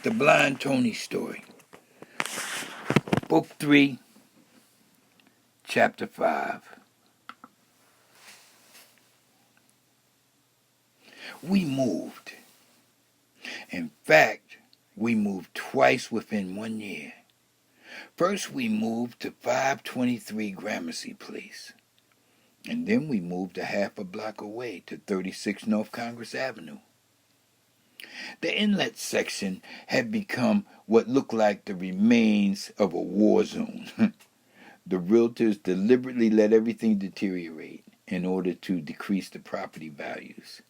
The Blind Tony Story, Book 3, Chapter 5. We moved. In fact, we moved twice within 1 year. First, we moved to 523 Gramercy Place, and then we moved a half a block away to 36 North Congress Avenue. The inlet section had become what looked like the remains of a war zone. The realtors deliberately let everything deteriorate in order to decrease the property values,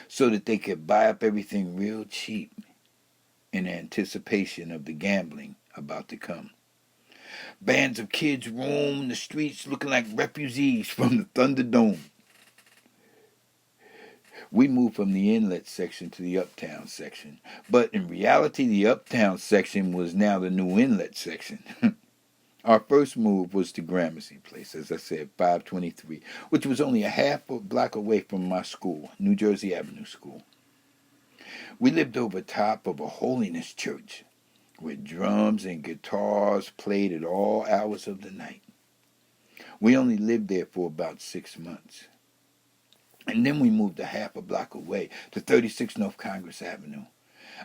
so that they could buy up everything real cheap in anticipation of the gambling about to come. Bands of kids roamed the streets looking like refugees from the Thunderdome. We moved from the inlet section to the uptown section, but in reality the uptown section was now the new inlet section. Our first move was to Gramercy Place, as I said, 523, which was only a half a block away from my school, New Jersey Avenue School. We lived over top of a holiness church, where drums and guitars played at all hours of the night. We only lived there for about 6 months. And then we moved a half a block away to 36 North Congress Avenue.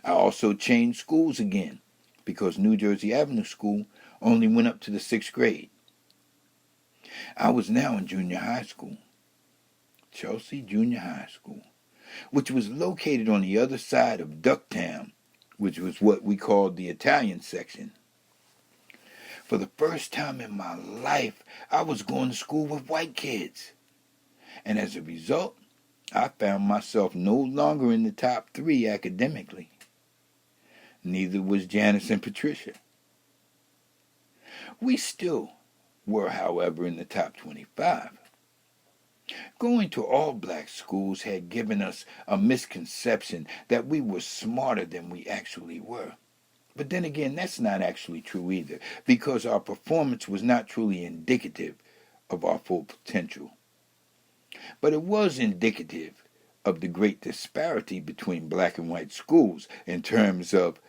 I also changed schools again, because New Jersey Avenue School only went up to the 6th grade. I was now in junior high school, Chelsea Junior High School, which was located on the other side of Ducktown, which was what we called the Italian section. For the first time in my life, I was going to school with white kids. And as a result, I found myself no longer in the top 3 academically. Neither was Janice and Patricia. We still were, however, in the top 25. Going to all-black schools had given us a misconception that we were smarter than we actually were. But then again, that's not actually true either, because our performance was not truly indicative of our full potential. But it was indicative of the great disparity between black and white schools in terms of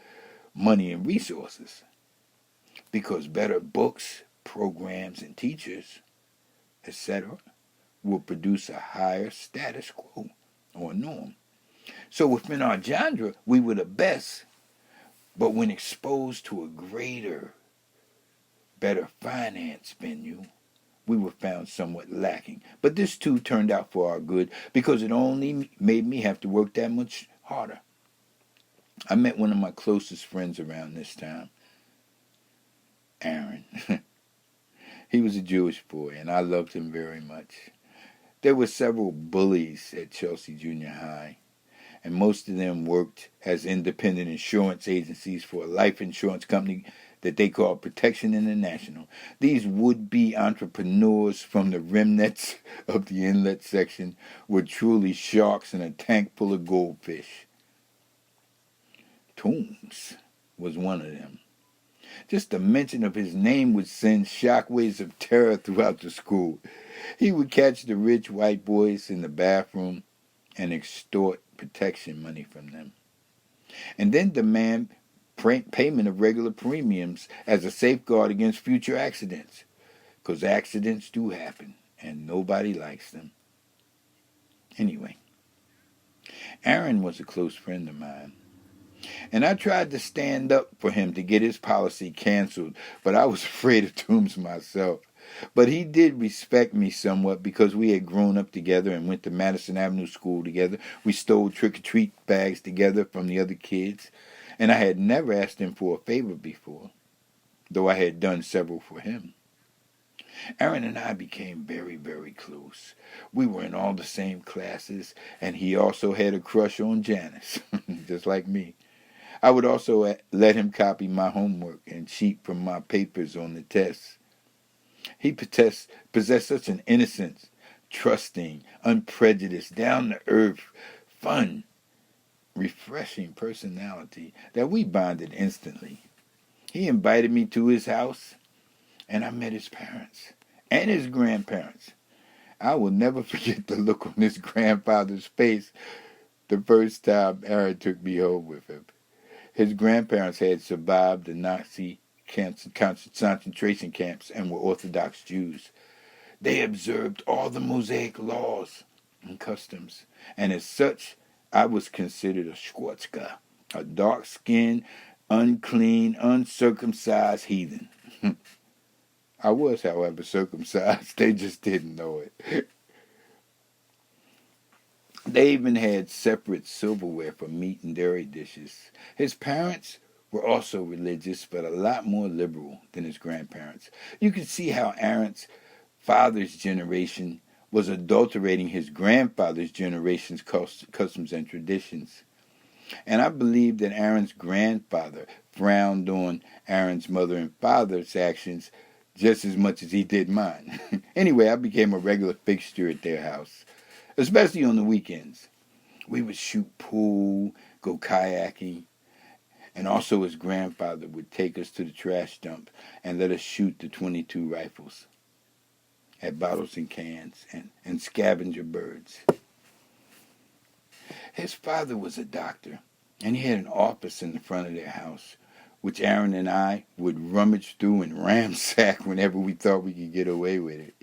money and resources, because better books, programs, and teachers, etc., will produce a higher status quo or norm. So within our genre, we were the best, but when exposed to a greater, better finance venue, we were found somewhat lacking. But this too turned out for our good, because it only made me have to work that much harder. I met one of my closest friends around this time, Aaron. He was a Jewish boy, and I loved him very much. There were several bullies at Chelsea Junior High, and most of them worked as independent insurance agencies for a life insurance company that they called Protection International. These would-be entrepreneurs from the remnants of the inlet section were truly sharks in a tank full of goldfish. Toombs was one of them. Just the mention of his name would send shockwaves of terror throughout the school. He would catch the rich white boys in the bathroom and extort protection money from them, and then demand payment of regular premiums as a safeguard against future accidents, because accidents do happen, and nobody likes them. Anyway, Aaron was a close friend of mine, and I tried to stand up for him to get his policy canceled, but I was afraid of Toombs myself. But he did respect me somewhat, because we had grown up together and went to Madison Avenue School together. We stole trick-or-treat bags together from the other kids, and I had never asked him for a favor before, though I had done several for him. Aaron and I became very, very close. We were in all the same classes, and he also had a crush on Janice, just like me. I would also let him copy my homework and cheat from my papers on the tests. He possessed such an innocent, trusting, unprejudiced, down-to-earth, fun, refreshing personality that we bonded instantly. He invited me to his house, and I met his parents and his grandparents. I will never forget the look on his grandfather's face the first time Aaron took me home with him. His grandparents had survived the Nazi concentration camps and were Orthodox Jews. They observed all the Mosaic laws and customs, and as such, I was considered a Schwarzka, a dark-skinned, unclean, uncircumcised heathen. I was, however, circumcised. They just didn't know it. They even had separate silverware for meat and dairy dishes. His parents were also religious, but a lot more liberal than his grandparents. You could see how Aaron's father's generation was adulterating his grandfather's generation's customs and traditions. And I believe that Aaron's grandfather frowned on Aaron's mother and father's actions just as much as he did mine. Anyway, I became a regular fixture at their house, especially on the weekends. We would shoot pool, go kayaking, and also his grandfather would take us to the trash dump and let us shoot the .22 rifles at bottles and cans and scavenger birds. His father was a doctor, and he had an office in the front of their house, which Aaron and I would rummage through and ransack whenever we thought we could get away with it.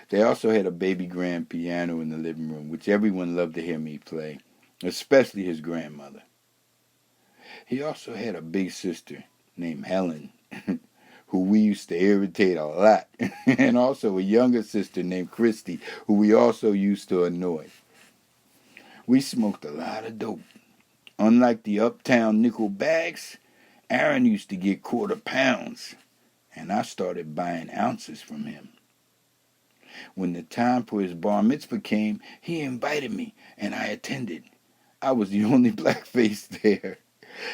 They also had a baby grand piano in the living room, which everyone loved to hear me play, especially his grandmother. He also had a big sister named Helen, who we used to irritate a lot, and also a younger sister named Christy, who we also used to annoy. We smoked a lot of dope. Unlike the uptown nickel bags, Aaron used to get quarter pounds, and I started buying ounces from him. When the time for his bar mitzvah came, he invited me, and I attended. I was the only black face there.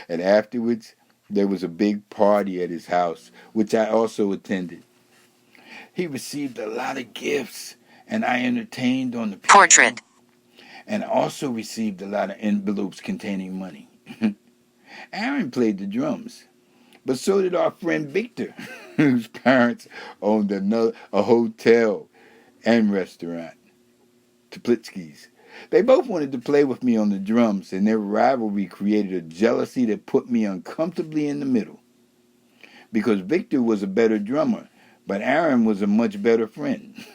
And afterwards, there was a big party at his house, which I also attended. He received a lot of gifts, and I entertained on the piano. Portrait. And also received a lot of envelopes containing money. Aaron played the drums, but so did our friend Victor, whose parents owned a hotel and restaurant, Teplitsky's. They both wanted to play with me on the drums, and their rivalry created a jealousy that put me uncomfortably in the middle. Because Victor was a better drummer, but Aaron was a much better friend.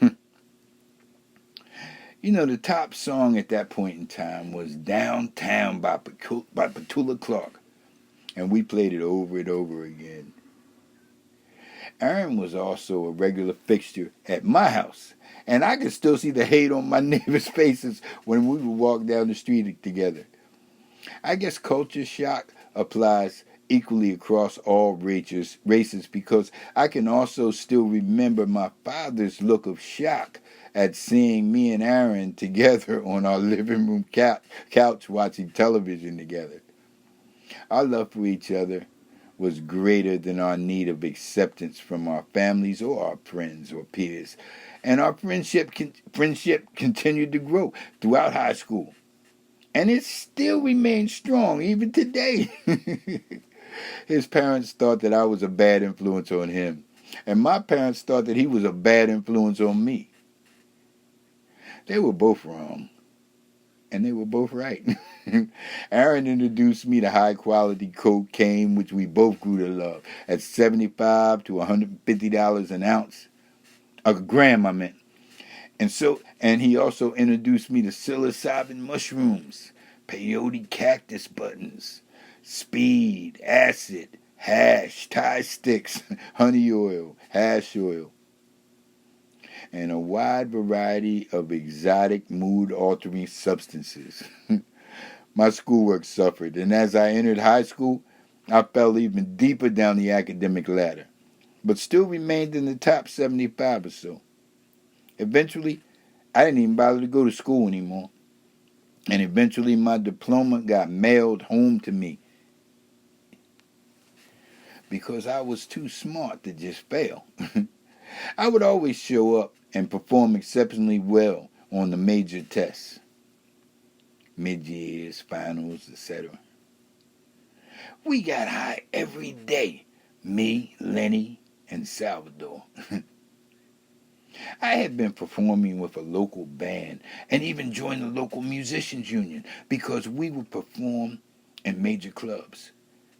You know, the top song at that point in time was Downtown by Petula Clark, and we played it over and over again. Aaron was also a regular fixture at my house, and I could still see the hate on my neighbors' faces when we would walk down the street together. I guess culture shock applies equally across all races because I can also still remember my father's look of shock at seeing me and Aaron together on our living room couch watching television together. Our love for each other was greater than our need of acceptance from our families or our friends or peers. And our friendship continued to grow throughout high school. And it still remains strong even today. His parents thought that I was a bad influence on him. And my parents thought that he was a bad influence on me. They were both wrong. And they were both right. Aaron introduced me to high-quality cocaine, which we both grew to love, at $75 to $150 an ounce. A gram, I meant. And he also introduced me to psilocybin mushrooms, peyote cactus buttons, speed, acid, hash, Thai sticks, honey oil, hash oil, and a wide variety of exotic mood-altering substances. My schoolwork suffered, and as I entered high school, I fell even deeper down the academic ladder, but still remained in the top 75 or so. Eventually, I didn't even bother to go to school anymore, and eventually my diploma got mailed home to me because I was too smart to just fail. I would always show up and perform exceptionally well on the major tests, mid-years, finals, etc. We got high every day, me, Lenny, and Salvador. I had been performing with a local band and even joined the local musicians union because we would perform and major clubs,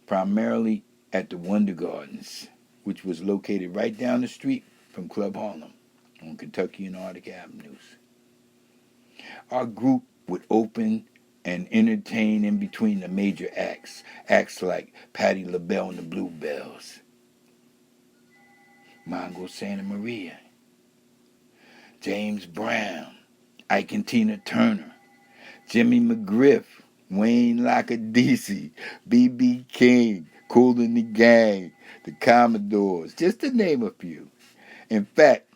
primarily at the Wonder Gardens, which was located right down the street from Club Harlem on Kentucky and Arctic Avenues. Our group would open and entertain in between the major acts like Patti LaBelle and the Bluebells, Mongo Santa Maria, James Brown, Ike and Tina Turner, Jimmy McGriff, Wayne Lackadisi, B.B. King, Kool and the Gang, the Commodores, just to name a few. In fact,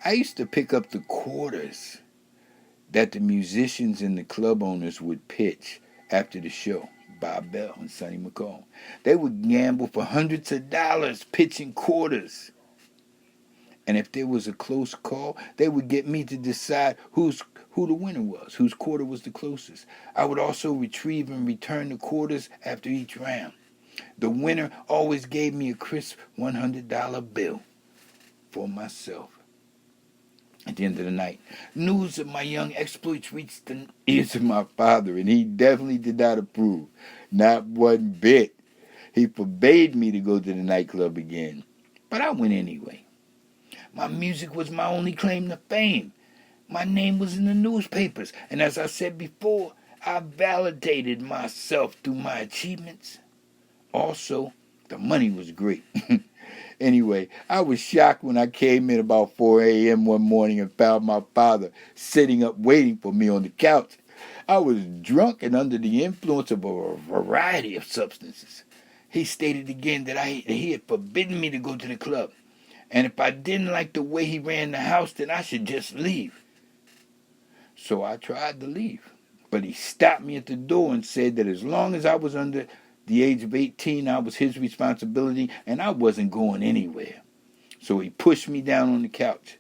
I used to pick up the quarters that the musicians and the club owners would pitch after the show. Bob Bell and Sonny McCall. They would gamble for hundreds of dollars pitching quarters. And if there was a close call, they would get me to decide who the winner was, whose quarter was the closest. I would also retrieve and return the quarters after each round. The winner always gave me a crisp $100 bill for myself. At the end of the night, news of my young exploits reached the ears of my father, and he definitely did not approve. Not one bit. He forbade me to go to the nightclub again. But I went anyway. My music was my only claim to fame. My name was in the newspapers, and as I said before, I validated myself through my achievements. Also, the money was great. Anyway, I was shocked when I came in about 4 a.m. one morning and found my father sitting up waiting for me on the couch. I was drunk and under the influence of a variety of substances. He stated again that he had forbidden me to go to the club, and if I didn't like the way he ran the house, then I should just leave. So I tried to leave, but he stopped me at the door and said that as long as I was under the age of 18, I was his responsibility, and I wasn't going anywhere. So he pushed me down on the couch.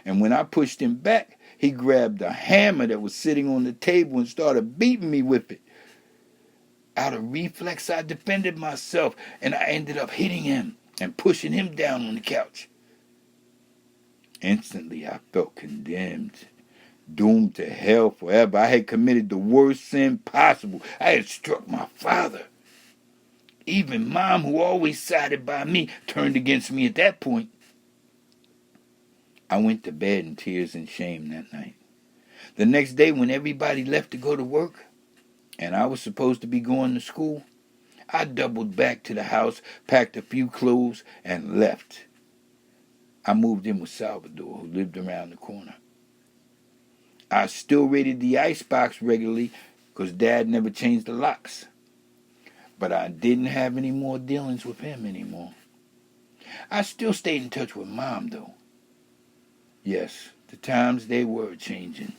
And when I pushed him back, he grabbed a hammer that was sitting on the table and started beating me with it. Out of reflex, I defended myself, and I ended up hitting him and pushing him down on the couch. Instantly, I felt condemned, doomed to hell forever. I had committed the worst sin possible. I had struck my father. Even Mom, who always sided by me, turned against me at that point. I went to bed in tears and shame that night. The next day, when everybody left to go to work, and I was supposed to be going to school, I doubled back to the house, packed a few clothes, and left. I moved in with Salvador, who lived around the corner. I still raided the icebox regularly because Dad never changed the locks. But I didn't have any more dealings with him anymore. I still stayed in touch with Mom, though. Yes, the times they were changing.